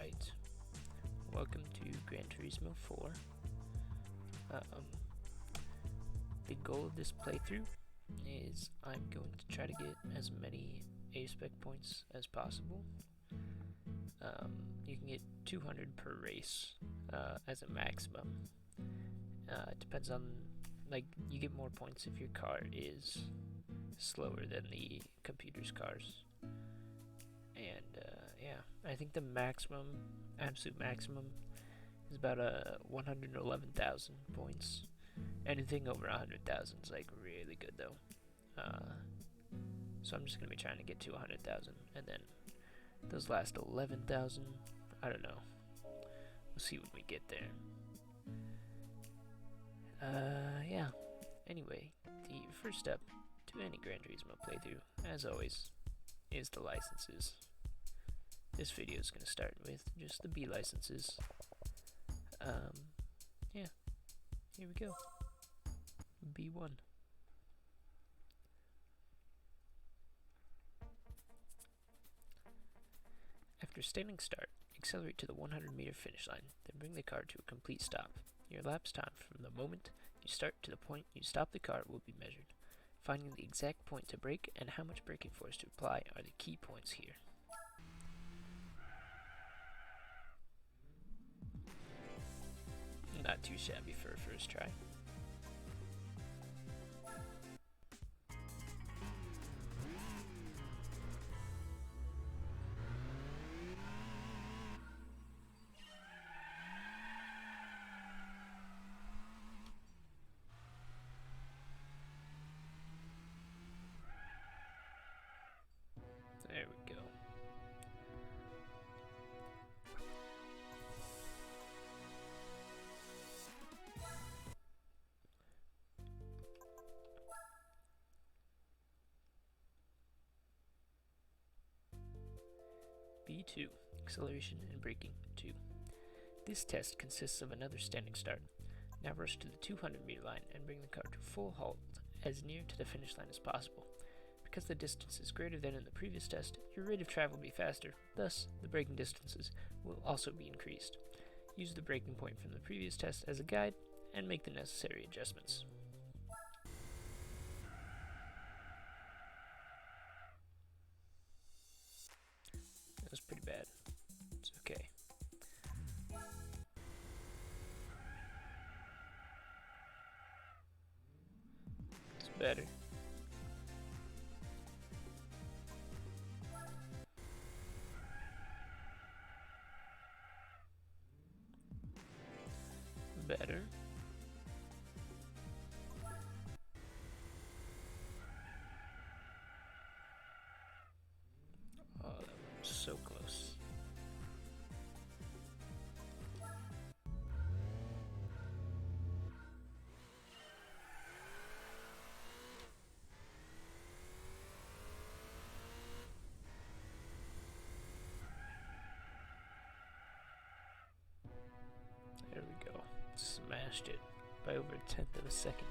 Alright, welcome to Gran Turismo 4. The goal of this playthrough is I'm going to try to get as many A-Spec points as possible. You can get 200 per race as a maximum. It depends on, like, you get more points if your car is slower than the computer's cars. And yeah, I think the maximum, absolute maximum, is about 111,000 points. Anything over 100,000 is like really good though. So I'm just gonna be trying to get to 100,000, and then those last 11,000, I don't know. We'll see when we get there. Yeah. Anyway, the first step to any Gran Turismo playthrough, as always, is the licenses. This video is going to start with just the B licenses. Yeah, here we go. B1. After standing start, accelerate to the 100-meter finish line, then bring the car to a complete stop. Your elapsed time from the moment you start to the point you stop the car will be measured. Finding the exact point to brake and how much braking force to apply are the key points here. Not too shabby for a first try. There we go. B2, acceleration and braking 2. This test consists of another standing start. Now rush to the 200-meter line and bring the car to full halt as near to the finish line as possible. Because the distance is greater than in the previous test, your rate of travel will be faster, thus the braking distances will also be increased. Use the braking point from the previous test as a guide and make the necessary adjustments. That was pretty bad. It's okay. It's better. Better. Oh, that was so close. There we go. Smashed it by over 1/10 of a second.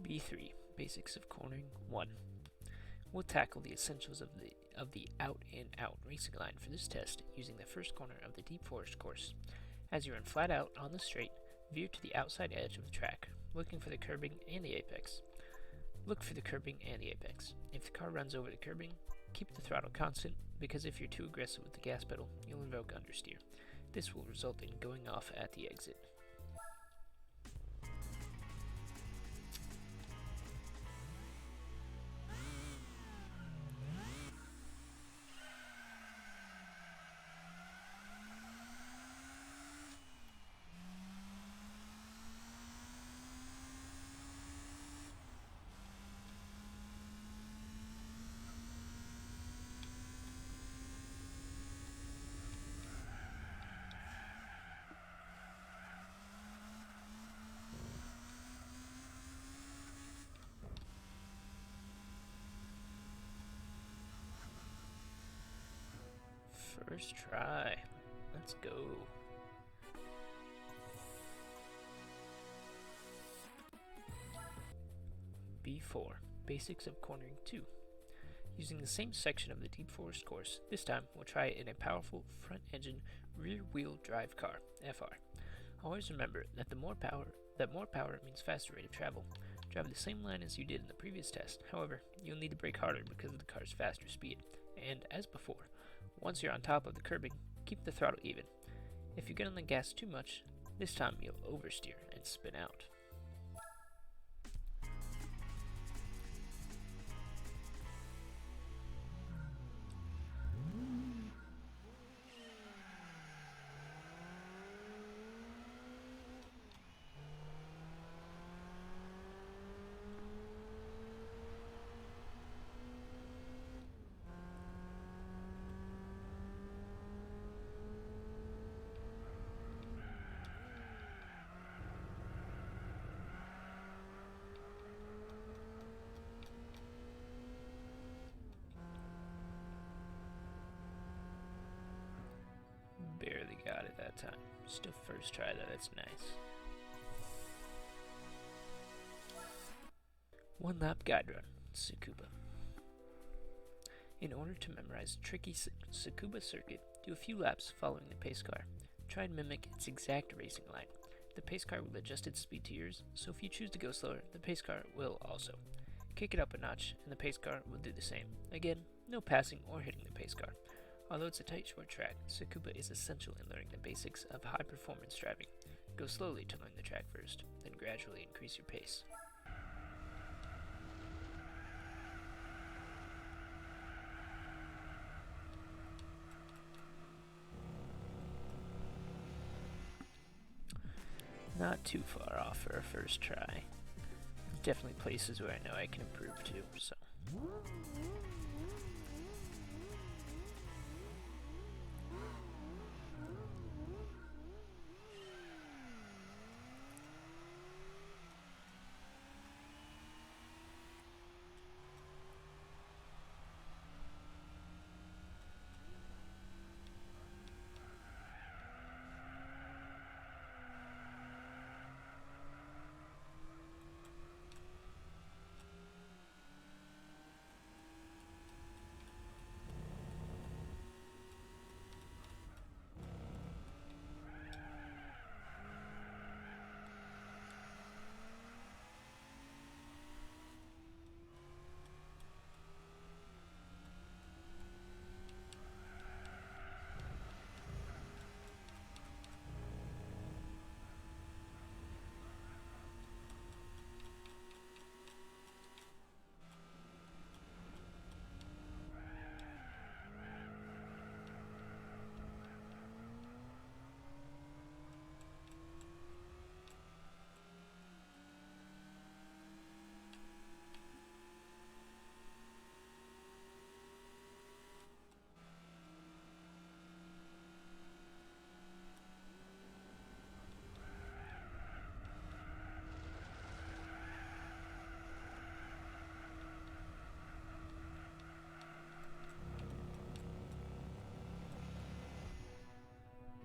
B3, Basics of Cornering 1. We'll tackle the essentials of the out-and-out racing line for this test using the first corner of the Deep Forest course. As you run flat out on the straight, veer to the outside edge of the track, looking for the curbing and the apex. Look for the curbing and the apex. If the car runs over the curbing, keep the throttle constant, because if you're too aggressive with the gas pedal, you'll invoke understeer. This will result in going off at the exit. First try. Let's go. B4, Basics of Cornering 2. Using the same section of the Deep Forest course, this time we'll try it in a powerful front-engine rear-wheel drive car, FR. Always remember that more power means faster rate of travel. Drive the same line as you did in the previous test. However, you'll need to brake harder because of the car's faster speed. And as before, once you're on top of the curbing, keep the throttle even. If you get on the gas too much, this time you'll oversteer and spin out. Barely got it that time. Still first try though, that's nice. One lap guide run, Tsukuba. In order to memorize the tricky Tsukuba circuit, do a few laps following the pace car. Try and mimic its exact racing line. The pace car will adjust its speed to yours, so if you choose to go slower, the pace car will also. Kick it up a notch, and the pace car will do the same. Again, no passing or hitting the pace car. Although it's a tight, short track, Tsukuba is essential in learning the basics of high-performance driving. Go slowly to learn the track first, then gradually increase your pace. Not too far off for a first try. Definitely places where I know I can improve too, so.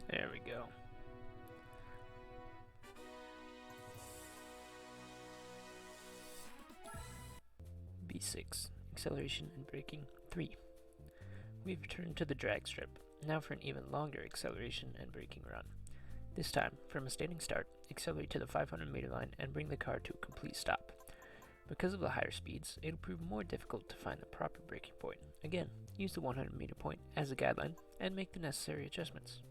There we go. B6, acceleration and braking 3. We've returned to the drag strip, now for an even longer acceleration and braking run. This time, from a standing start, accelerate to the 500-meter line and bring the car to a complete stop. Because of the higher speeds, it'll prove more difficult to find the proper braking point. Again, use the 100-meter point as a guideline and make the necessary adjustments.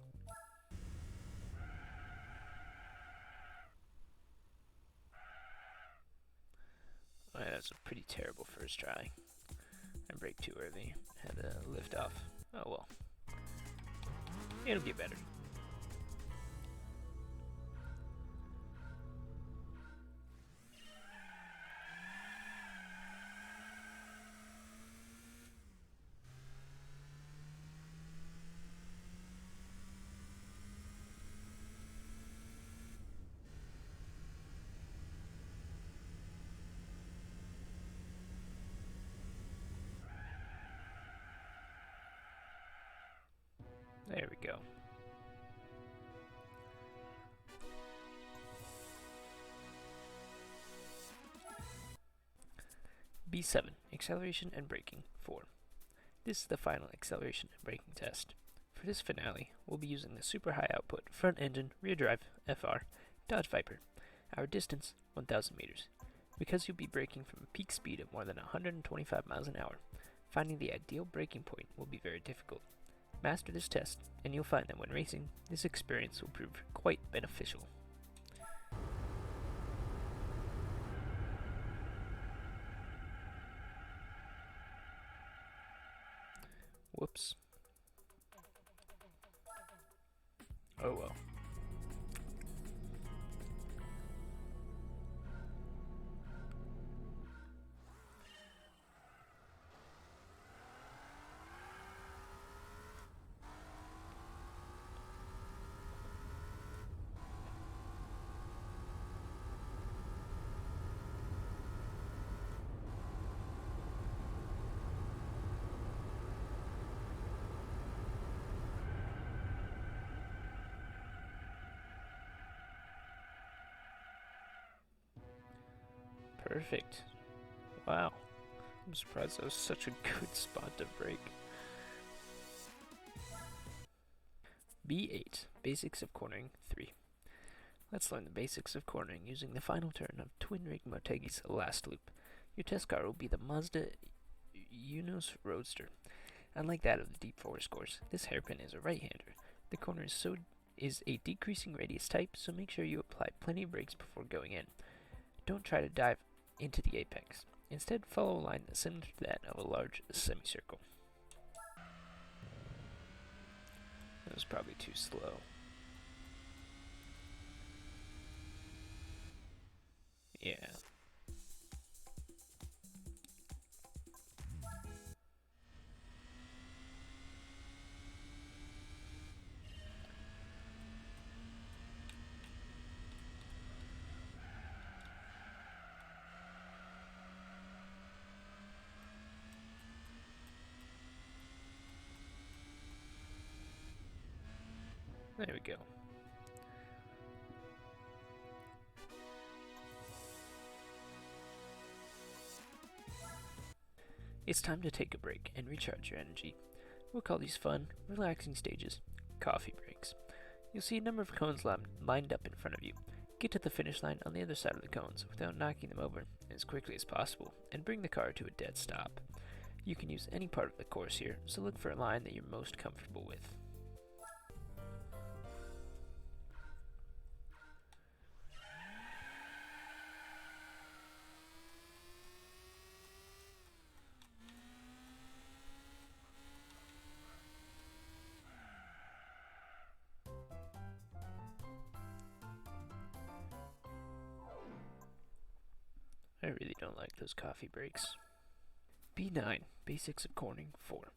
Alright, that's a pretty terrible first try. I braked too early, had to lift off. Oh well. It'll get better. There we go. B7, acceleration and braking 4. This is the final acceleration and braking test. For this finale, we'll be using the super high output front engine rear drive FR Dodge Viper. Our distance, 1,000 meters. Because you'll be braking from a peak speed of more than 125 miles an hour, finding the ideal braking point will be very difficult. Master this test, and you'll find that when racing, this experience will prove quite beneficial. Whoops. Oh well. Perfect. Wow. I'm surprised that was such a good spot to brake. B8, Basics of Cornering 3. Let's learn the basics of cornering using the final turn of Twin Rig Motegi's last loop. Your test car will be the Mazda Unos Roadster. Unlike that of the Deep Forest course, this hairpin is a right-hander. The corner is a decreasing radius type, so make sure you apply plenty of brakes before going in. Don't try to dive into the apex. Instead, follow a line similar to that of a large semicircle. That was probably too slow. Yeah. There we go. It's time to take a break and recharge your energy. We'll call these fun, relaxing stages coffee breaks. You'll see a number of cones lined up in front of you. Get to the finish line on the other side of the cones without knocking them over as quickly as possible, and bring the car to a dead stop. You can use any part of the course here, so look for a line that you're most comfortable with. I really don't like those coffee breaks. B9, Basics of Cornering 4.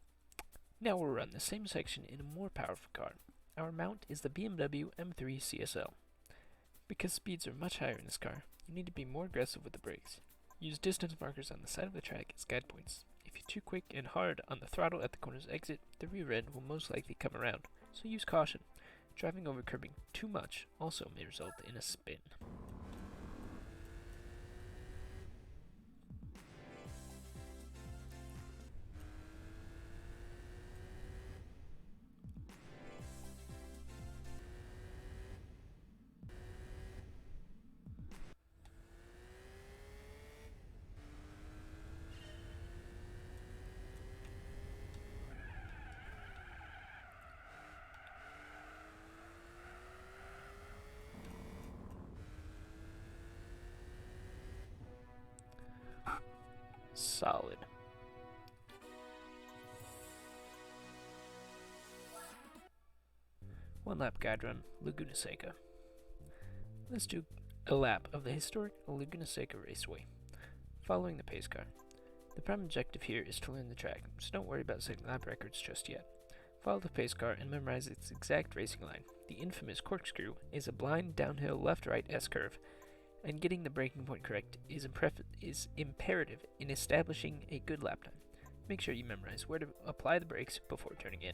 Now we'll run the same section in a more powerful car. Our mount is the BMW M3 CSL. Because speeds are much higher in this car, you need to be more aggressive with the brakes. Use distance markers on the side of the track as guide points. If you're too quick and hard on the throttle at the corner's exit, the rear end will most likely come around, so use caution. Driving over curbing too much also may result in a spin. Solid. One lap guide run, Laguna Seca. Let's do a lap of the historic Laguna Seca Raceway, following the pace car. The prime objective here is to learn the track, so don't worry about setting lap records just yet. Follow the pace car and memorize its exact racing line. The infamous corkscrew is a blind downhill left-right S-curve, and getting the braking point correct is imperative in establishing a good lap time. Make sure you memorize where to apply the brakes before turning in.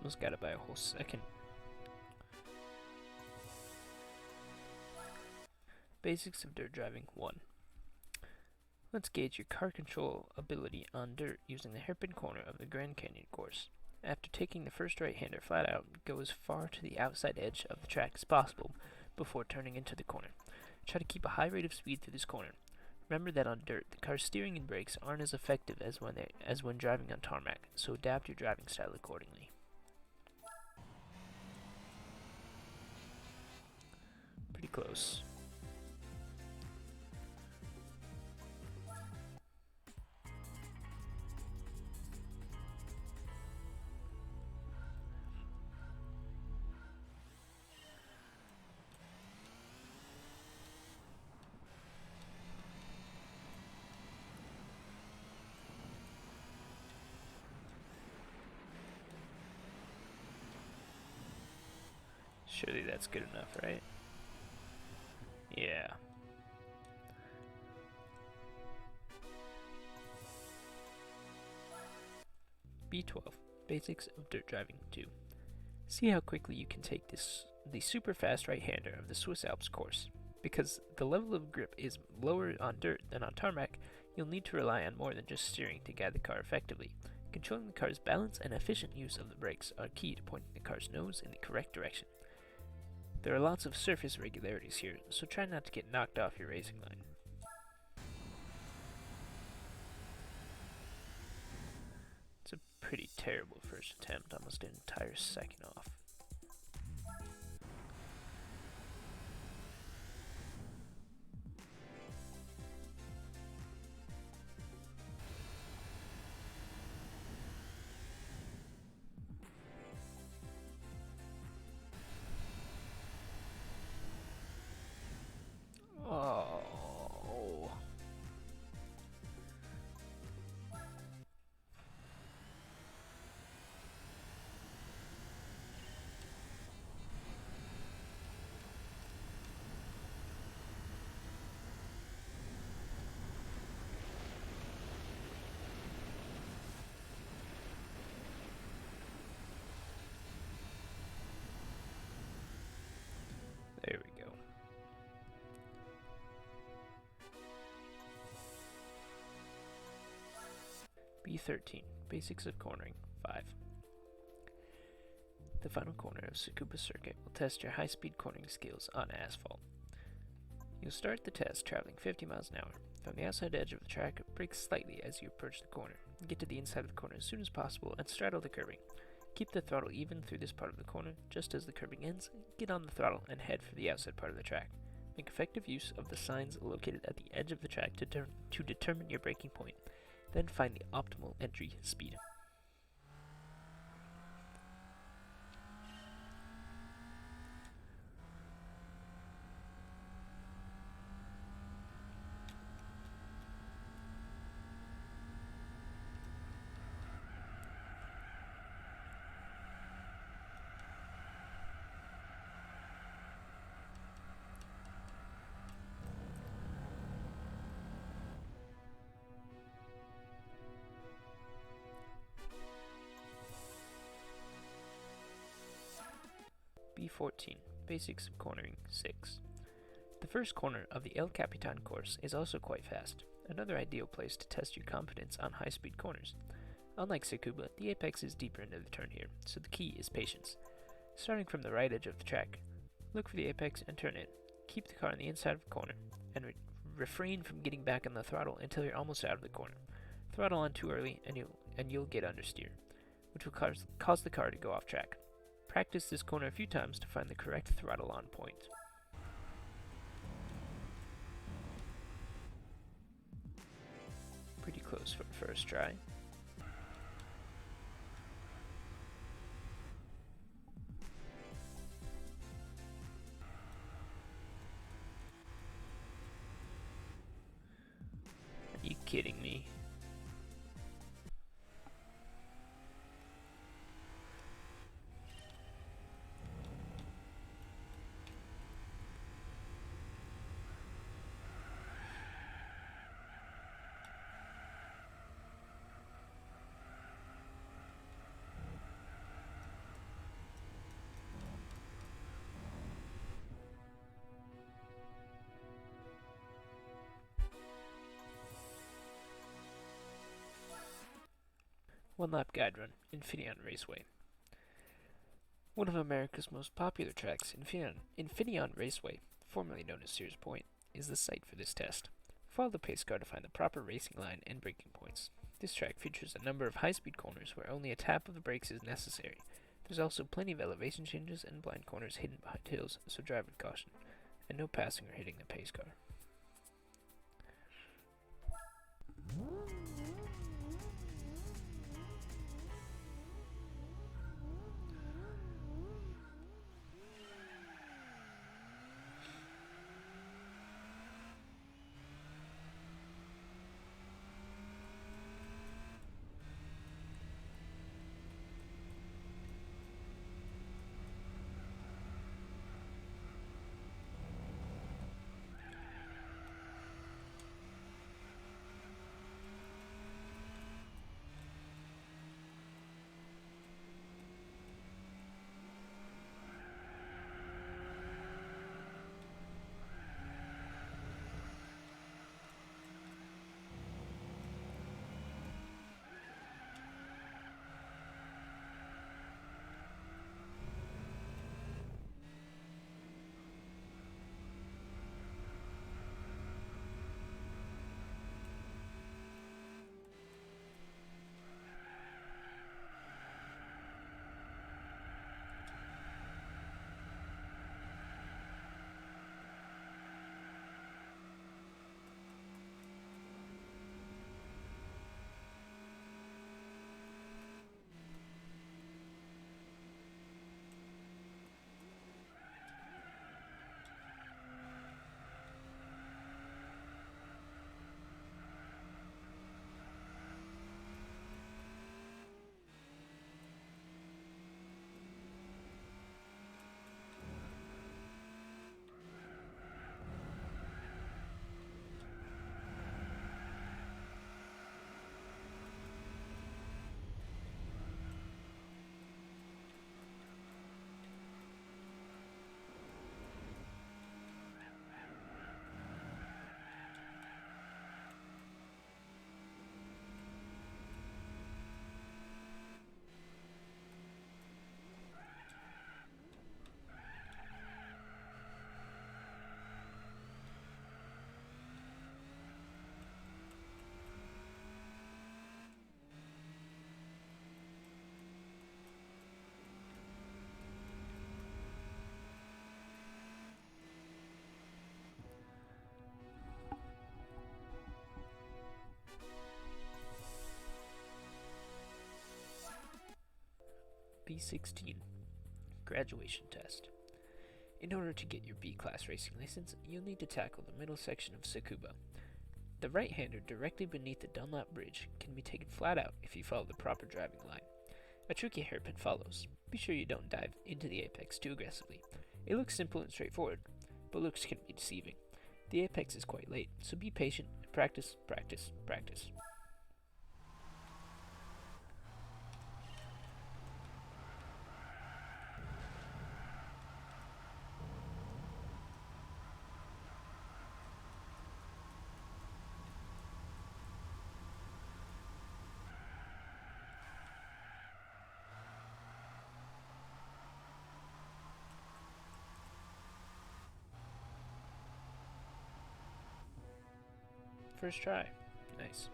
Almost got it by a whole second. Basics of Dirt Driving 1. Let's gauge your car control ability on dirt using the hairpin corner of the Grand Canyon course. After taking the first right-hander flat out, go as far to the outside edge of the track as possible before turning into the corner. Try to keep a high rate of speed through this corner. Remember that on dirt, the car's steering and brakes aren't as effective as when driving on tarmac, so adapt your driving style accordingly. Pretty close. Surely that's good enough, right? Yeah. B12. Basics of Dirt Driving 2. See how quickly you can take the super fast right-hander of the Swiss Alps course. Because the level of grip is lower on dirt than on tarmac, you'll need to rely on more than just steering to guide the car effectively. Controlling the car's balance and efficient use of the brakes are key to pointing the car's nose in the correct direction. There are lots of surface irregularities here, so try not to get knocked off your racing line. It's a pretty terrible first attempt, almost an entire second off. Oh. There we go. B13. Basics of Cornering 5. The final corner of Tsukuba Circuit will test your high-speed cornering skills on asphalt. You'll start the test traveling 50 miles an hour. From the outside edge of the track, brake slightly as you approach the corner. Get to the inside of the corner as soon as possible and straddle the curbing. Keep the throttle even through this part of the corner. Just as the curbing ends, get on the throttle and head for the outside part of the track. Make effective use of the signs located at the edge of the track to determine your braking point. Then find the optimal entry speed. B14. Basics of Cornering 6. The first corner of the El Capitan course is also quite fast, another ideal place to test your confidence on high-speed corners. Unlike Tsukuba, the apex is deeper into the turn here, so the key is patience. Starting from the right edge of the track, look for the apex and turn it. Keep the car on the inside of the corner, and refrain from getting back on the throttle until you're almost out of the corner. Throttle on too early, and you'll get understeer, which will cause the car to go off track. Practice this corner a few times to find the correct throttle on point. Pretty close for the first try. Are you kidding me? one-lap guide run, Infineon Raceway. One of America's most popular tracks, Infineon Raceway, formerly known as Sears Point, is the site for this test. Follow the pace car to find the proper racing line and braking points. This track features a number of high-speed corners where only a tap of the brakes is necessary. There's also plenty of elevation changes and blind corners hidden behind hills, so drive with caution, and no passing or hitting the pace car. B16 Graduation Test. In order to get your B-Class racing license, you'll need to tackle the middle section of Tsukuba. The right-hander directly beneath the Dunlop Bridge can be taken flat out if you follow the proper driving line. A tricky hairpin follows. Be sure you don't dive into the apex too aggressively. It looks simple and straightforward, but looks can be deceiving. The apex is quite late, so be patient and practice, practice, practice. First try. Nice.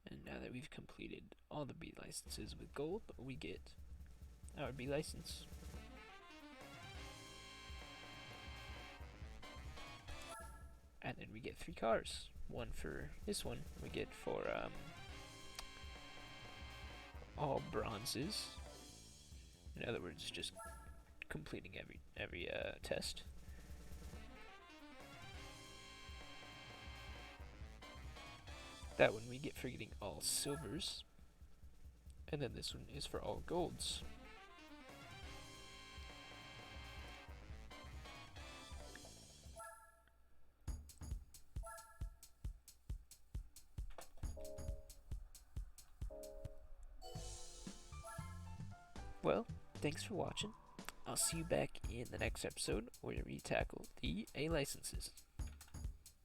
And now that we've completed all the B licenses with gold, we get our B license. And then we get 3 cars. One for this one, we get for all bronzes. In other words, just completing every test. That one we get for getting all silvers. And then this one is for all golds. Well, thanks for watching. I'll see you back in the next episode where we tackle the A licenses.